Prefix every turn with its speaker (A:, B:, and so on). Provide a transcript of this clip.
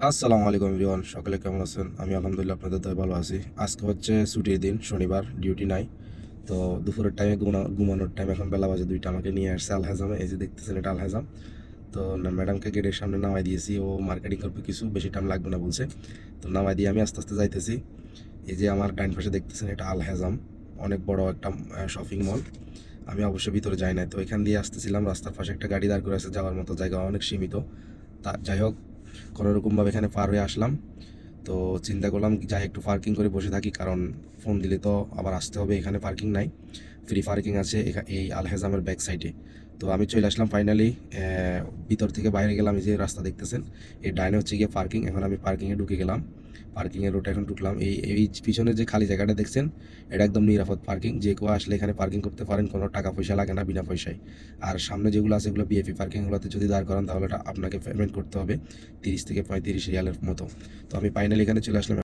A: আসসালামু আলাইকুম এভরিওয়ান, সকলে কেমন আছেন? আমি আলহামদুলিল্লাহ আপনাদের দয়ায় ভালো আছি। আজকে হচ্ছে ছুটির দিন, শনিবার, ডিউটি নাই। তো দুপুরের টাইমে ঘুমানোর টাইম, এখন বেলা বাজে 2টা। আমাকে নিয়ে আসছে আলহাজামে, এই যে দেখতেছেন এটা আলহাজাম। তো ম্যাডামকে গেটের সামনে নামাই দিয়েছি, ও মার্কেটিং করবে, কিছু বেশি টাইম লাগবে না বলছে। তো নামাই দিয়ে আমি আস্তে আস্তে যাইতেছি। এই যে আমার ডাইন পাশে দেখতেছেন এটা আলহাজাম, অনেক বড় একটা শপিং মল। আমি অবশ্যই ভিতরে যাই নাই, তো এখান দিয়ে আসতেছিলাম। রাস্তার পাশে একটা গাড়ি দাঁড় করে আছে, যাওয়ার মতো জায়গা অনেক সীমিত। তা যাই হোক, কোনোরকমভাবে এখানে পার হয়ে আসলাম। তো চিন্তা করলাম যাই একটু পার্কিং করে বসে থাকি, কারণ ফোন দিলে তো আবার আসতে হবে। এখানে পার্কিং নাই, ফ্রি পার্কিং আছে এই আল হেজামের ব্যাক সাইডে। তো আমি চলে আসলাম ফাইনালি। ভিতর থেকে বাইরে গেলাম, এই যে রাস্তা দেখতেছেন, এই ডাইনে হচ্ছে গিয়ে পার্কিং। এখন আমি পার্কিংয়ে ঢুকে গেলাম, পার্কিংয়ের রোডে এখন ঢুকলাম। এই এই পিছনে যে খালি জায়গাটা দেখছেন, এটা একদম নিরাপদ পার্কিং। যে কেউ আসলে এখানে পার্কিং করতে পারেন, কোনো টাকা পয়সা লাগে না, বিনা পয়সায়। আর সামনে যেগুলো আছে এগুলো বিএপি পার্কিংগুলোতে যদি দাঁড় করান, তাহলে আপনাকে পেমেন্ট করতে হবে 30 থেকে 35 রিয়ালের মতো। তো আমি ফাইনালি এখানে চলে আসলাম।